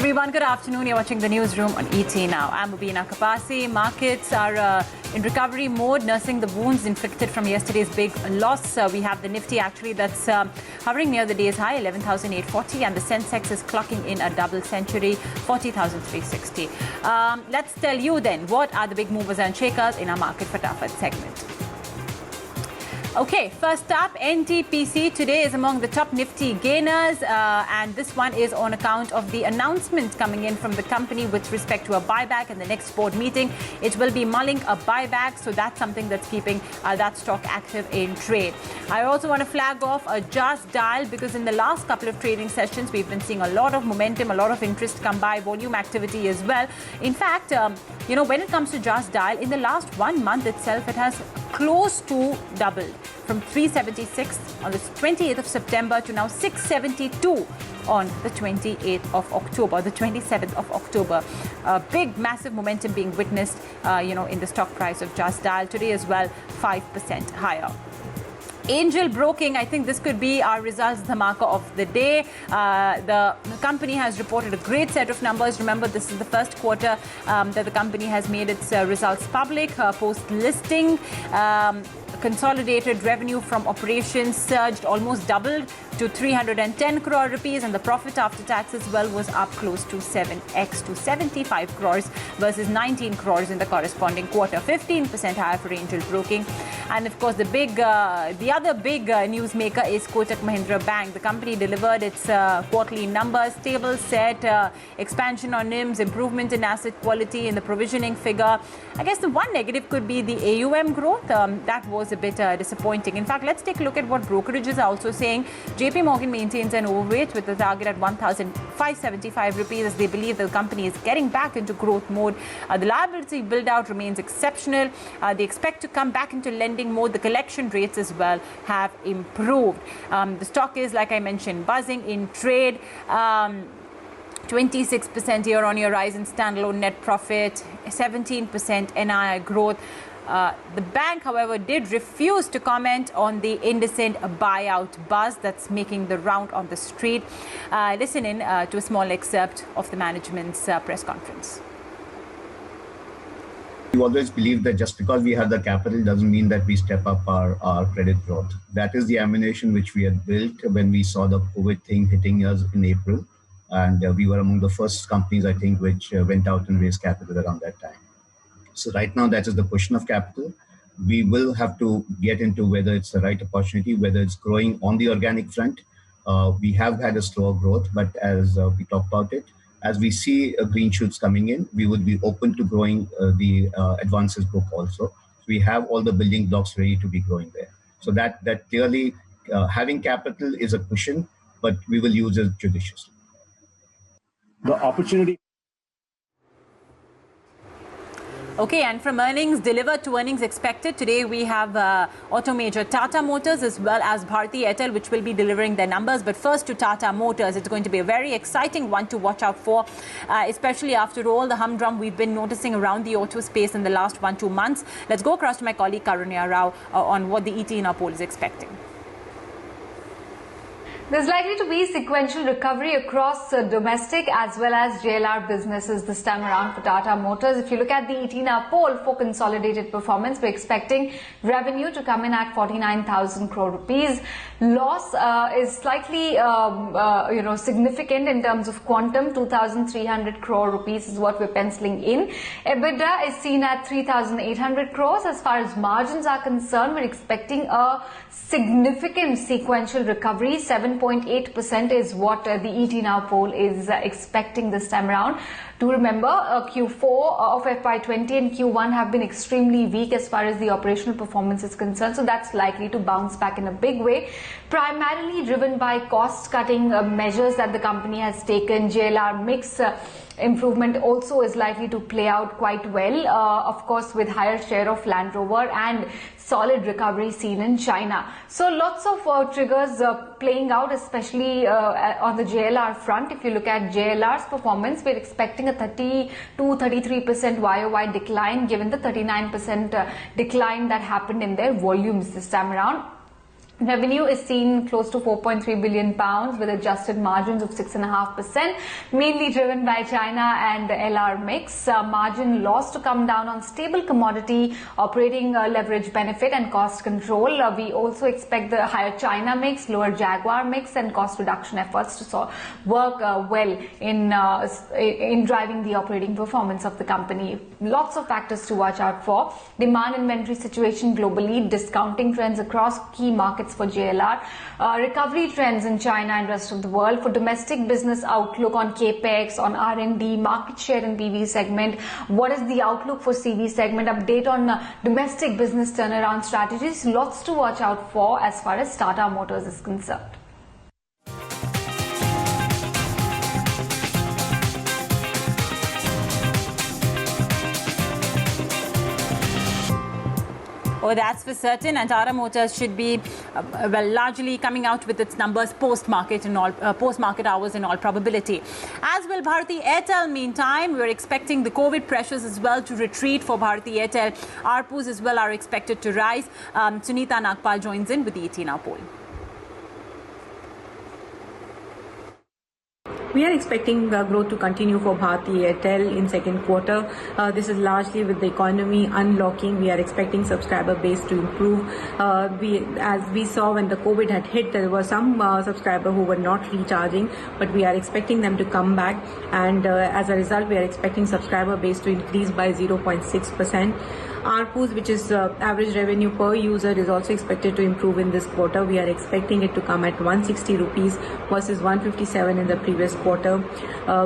everyone, good afternoon. You're watching the newsroom on ET Now. I'm Mubina Kapasi. Markets are in recovery mode, nursing the wounds inflicted from yesterday's big loss. We have the Nifty actually that's hovering near the day's high, 11,840, and the Sensex is clocking in a double century, 40,360. Let's tell you then, what are the big movers and shakers in our Market Fatafat segment. Okay, first up, NTPC today is among the top Nifty gainers, and this one is on account of the announcement coming in from the company with respect to a buyback. In the next board meeting, it will be mulling a buyback, so that's something that's keeping that stock active in trade. I also want to flag off a Just Dial, because in the last couple of trading sessions, we've been seeing a lot of momentum, a lot of interest come by, volume activity as well. In fact, when it comes to Just Dial, in the last 1 month itself, it has close to doubled from 376 on the 28th of September to now 672 on the 27th of October. Big, massive momentum being witnessed, in the stock price of Just Dial today as well, 5% higher. Angel Broking, I think this could be our results marker of the day. The company has reported a great set of numbers. Remember, this is the first quarter that the company has made its results public post-listing. Consolidated revenue from operations surged, almost doubled to 310 crore rupees, and the profit after tax as well was up close to 7x to 75 crores versus 19 crores in the corresponding quarter, 15% higher for Angel Broking. And of course, the other big newsmaker is Kotak Mahindra Bank. The company delivered its quarterly numbers, stable set, expansion on NIMs, improvement in asset quality in the provisioning figure. I guess the one negative could be the AUM growth. That was a bit disappointing. In fact, let's take a look at what brokerages are also saying. JP Morgan maintains an overweight with the target at 1,575 rupees, as they believe the company is getting back into growth mode. The liability build out remains exceptional. They expect to come back into lending mode. The collection rates as well have improved. The stock is, like I mentioned, buzzing in trade. 26% year-on-year rise in standalone net profit, 17% NII growth. The bank, however, did refuse to comment on the indecent buyout buzz that's making the round on the street. Listen in to a small excerpt of the management's press conference. We always believe that just because we have the capital doesn't mean that we step up our credit growth. That is the ammunition which we had built when we saw the COVID thing hitting us in April. And we were among the first companies, I think, which went out and raised capital around that time. So right now, that is the question of capital. We will have to get into whether it's the right opportunity, whether it's growing on the organic front. We have had a slower growth, but as we talk about it, as we see green shoots coming in, we would be open to growing the advances book also. We have all the building blocks ready to be growing there. So that clearly having capital is a cushion, but we will use it judiciously. The opportunity. Okay, and from earnings delivered to earnings expected, today we have auto major Tata Motors as well as Bharati Airtel, which will be delivering their numbers. But first to Tata Motors, it's going to be a very exciting one to watch out for, especially after all the humdrum we've been noticing around the auto space in the last 1-2 months. Let's go across to my colleague Karunya Rao on what the ET in our poll is expecting. There's likely to be sequential recovery across domestic as well as JLR businesses this time around for Tata Motors. If you look at the ET poll for consolidated performance, we're expecting revenue to come in at 49,000 crore rupees. Loss is slightly, significant in terms of quantum. 2,300 crore rupees is what we're penciling in. EBITDA is seen at 3,800 crores. As far as margins are concerned, we're expecting a significant sequential recovery. 7.8% is what the ET Now poll is expecting this time around. Do remember, Q4 of FY20 and Q1 have been extremely weak as far as the operational performance is concerned. So that's likely to bounce back in a big way, primarily driven by cost-cutting measures that the company has taken. JLR mix improvement also is likely to play out quite well, of course, with higher share of Land Rover and solid recovery seen in China. So lots of triggers playing out, especially on the JLR front. If you look at JLR's performance, we're expecting a 30-33% YOY decline, given the 39% decline that happened in their volumes this time around. Revenue is seen close to 4.3 billion pounds with adjusted margins of 6.5%, mainly driven by China and the LR mix. Margin loss to come down on stable commodity, operating leverage benefit and cost control. We also expect the higher China mix, lower Jaguar mix and cost reduction efforts to work well in driving the operating performance of the company. Lots of factors to watch out for. Demand inventory situation globally, discounting trends across key markets for JLR, recovery trends in China and rest of the world. For domestic business outlook on capex, on R&D, market share in PV segment, what is the outlook for CV segment, update on domestic business turnaround strategies, lots to watch out for as far as Tata Motors is concerned. Oh, that's for certain. And Tata Motors should be, largely coming out with its numbers post-market hours in all probability. As will Bharati Airtel. Meantime, we're expecting the COVID pressures as well to retreat for Bharati Airtel. ARPUs as well are expected to rise. Sunita Nagpal joins in with the ET Now poll. We are expecting growth to continue for Bharati Airtel in second quarter. This is largely with the economy unlocking. We are expecting subscriber base to improve. As we saw when the COVID had hit, there were some subscribers who were not recharging, but we are expecting them to come back. And as a result, we are expecting subscriber base to increase by 0.6%. ARPUs, which is average revenue per user, is also expected to improve in this quarter. We are expecting it to come at 160 rupees versus 157 in the previous quarter.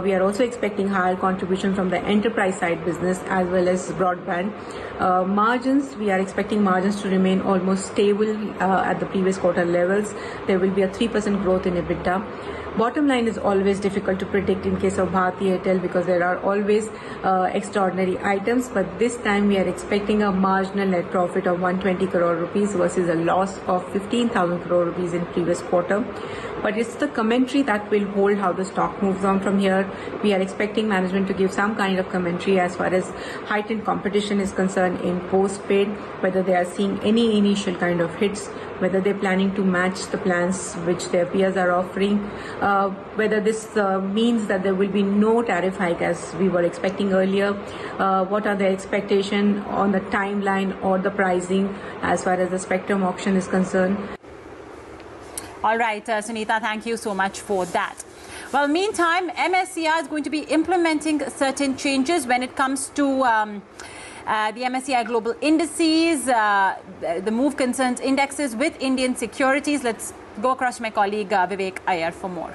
We are also expecting higher contribution from the enterprise side business as well as broadband. Margins, we are expecting margins to remain almost stable at the previous quarter levels. There will be a 3% growth in EBITDA. Bottom line is always difficult to predict in case of Bharati Airtel because there are always extraordinary items, but this time we are expecting a marginal net profit of 120 crore rupees versus a loss of 15,000 crore rupees in previous quarter. But it's the commentary that will hold how the stock moves on from here. We are expecting management to give some kind of commentary as far as heightened competition is concerned in postpaid, whether they are seeing any initial kind of hits, whether they're planning to match the plans which their peers are offering, whether this means that there will be no tariff hike as we were expecting earlier, what are their expectations on the timeline or the pricing as far as the spectrum auction is concerned. All right, Sunita, thank you so much for that. Well, meantime, MSCI is going to be implementing certain changes when it comes to the MSCI global indices. The move concerns indexes with Indian securities. Let's go across to my colleague Vivek Iyer for more.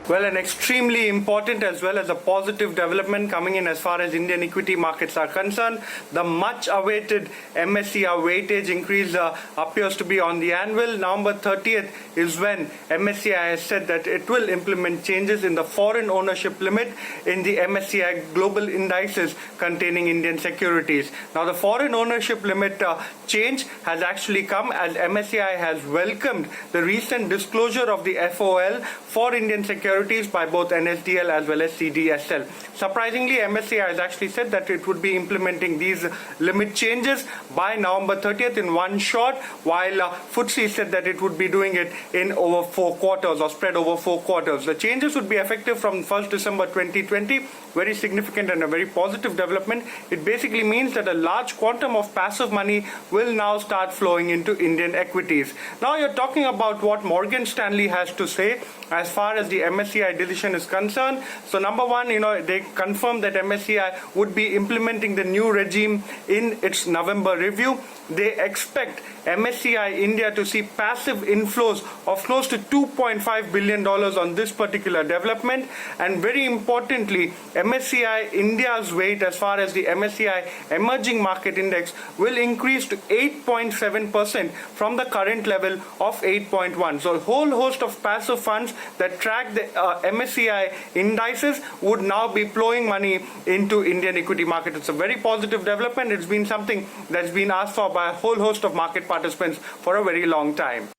Well, an extremely important as well as a positive development coming in as far as Indian equity markets are concerned. The much-awaited MSCI weightage increase appears to be on the anvil. November 30th is when MSCI has said that it will implement changes in the foreign ownership limit in the MSCI global indices containing Indian securities. Now, the foreign ownership limit change has actually come as MSCI has welcomed the recent disclosure of the FOL for Indian securities by both NSDL as well as CDSL. Surprisingly, MSCI has actually said that it would be implementing these limit changes by November 30th in one shot, while FTSE said that it would be doing it in over 4 quarters or spread over 4 quarters. The changes would be effective from 1st December 2020. Very significant and a very positive development. It basically means that a large quantum of passive money will now start flowing into Indian equities. Now you're talking about what Morgan Stanley has to say as far as the MSCI decision is concerned. So number one, they confirmed that MSCI would be implementing the new regime in its November review. They expect MSCI India to see passive inflows of close to $2.5 billion on this particular development. And very importantly, MSCI India's weight as far as the MSCI Emerging Market Index will increase to 8.7% from the current level of 8.1. So a whole host of passive funds that track the MSCI indices would now be flowing money into Indian equity market. It's a very positive development. It's been something that's been asked for by a whole host of market participants for a very long time.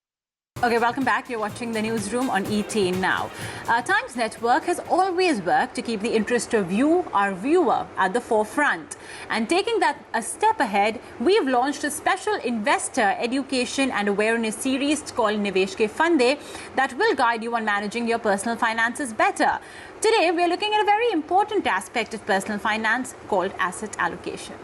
Okay, welcome back. You're watching the newsroom on ET Now. Times Network has always worked to keep the interest of you, our viewer, at the forefront. And taking that a step ahead, we've launched a special investor education and awareness series called Nivesh Ke Fande that will guide you on managing your personal finances better. Today, we're looking at a very important aspect of personal finance called asset allocation.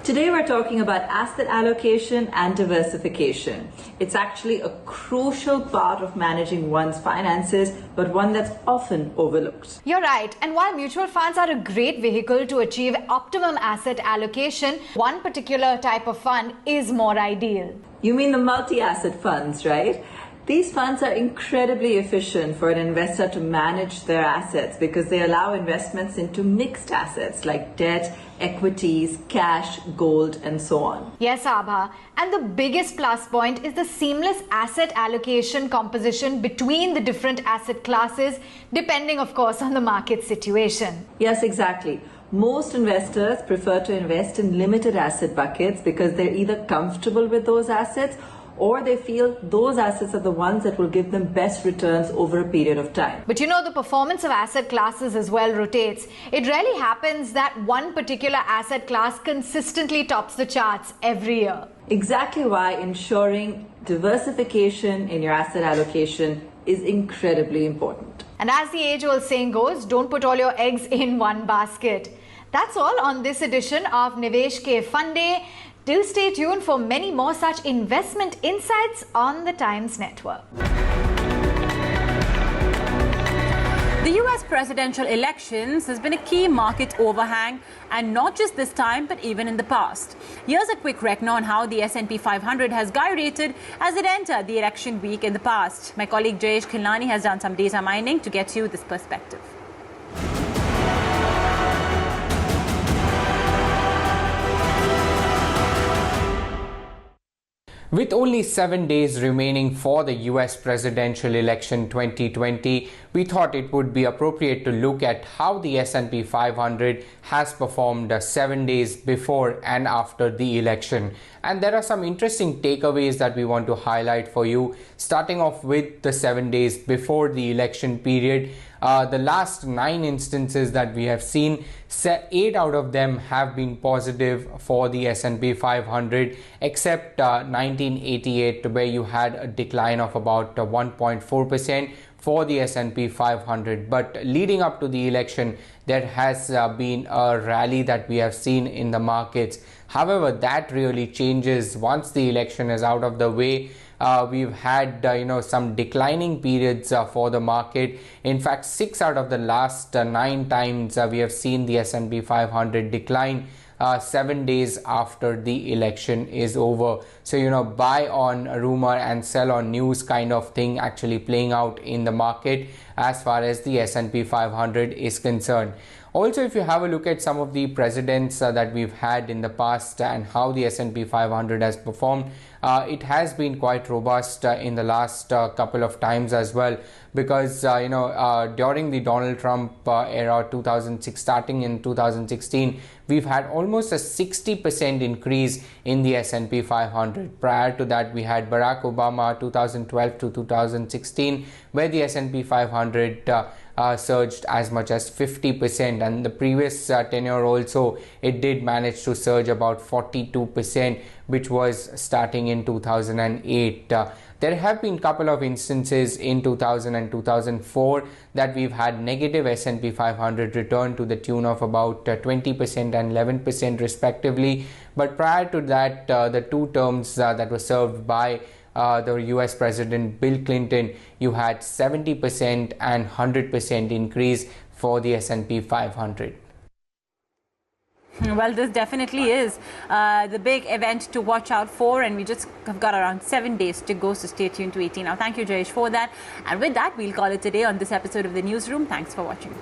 Today we're talking about asset allocation and diversification. It's actually a crucial part of managing one's finances, but one that's often overlooked. You're right. And while mutual funds are a great vehicle to achieve optimum asset allocation, one particular type of fund is more ideal. You mean the multi-asset funds, right? These funds are incredibly efficient for an investor to manage their assets because they allow investments into mixed assets like debt, equities, cash, gold, and so on. Yes, Abha. And the biggest plus point is the seamless asset allocation composition between the different asset classes, depending, of course, on the market situation. Yes, exactly. Most investors prefer to invest in limited asset buckets because they're either comfortable with those assets or they feel those assets are the ones that will give them best returns over a period of time. But you know, the performance of asset classes as well rotates. It rarely happens that one particular asset class consistently tops the charts every year. Exactly why ensuring diversification in your asset allocation is incredibly important. And as the age-old saying goes, don't put all your eggs in one basket. That's all on this edition of Nivesh Ke Fande. Do stay tuned for many more such investment insights on the Times Network. The US presidential elections has been a key market overhang, and not just this time, but even in the past. Here's a quick reckoner on how the S&P 500 has gyrated as it entered the election week in the past. My colleague Jayesh Khilnani has done some data mining to get you this perspective. With only 7 days remaining for the US presidential election 2020, we thought it would be appropriate to look at how the S&P 500 has performed 7 days before and after the election. And there are some interesting takeaways that we want to highlight for you, starting off with the 7 days before the election period. The last 9 instances that we have seen, 8 out of them have been positive for the S&P 500, except 1988, where you had a decline of about 1.4% for the S&P 500. But leading up to the election, there has been a rally that we have seen in the markets. However, that really changes once the election is out of the way. We've had some declining periods for the market. In fact, 6 out of the last 9 times we have seen the S&P 500 decline 7 days after the election is over. So buy on rumor and sell on news kind of thing actually playing out in the market as far as the S&P 500 is concerned. Also, if you have a look at some of the presidents that we've had in the past and how the S&P 500 has performed, it has been quite robust in the last couple of times as well, because during the Donald Trump era, 2006 starting in 2016, we've had almost a 60% increase in the S&P 500. Prior to that, we had Barack Obama 2012 to 2016, where the S&P 500 surged as much as 50%, and the previous tenure also it did manage to surge about 42%, which was starting in 2008. There have been a couple of instances in 2000 and 2004 that we've had negative S&P 500 return to the tune of about 20% and 11% respectively. But prior to that, the 2 terms that were served by the US President Bill Clinton, you had 70% and 100% increase for the S&P 500. Well, this definitely is the big event to watch out for, and we just have got around 7 days to go, so stay tuned to 18 Now. Thank you, Jayesh, for that. And with that, we'll call it a day on this episode of the Newsroom. Thanks for watching.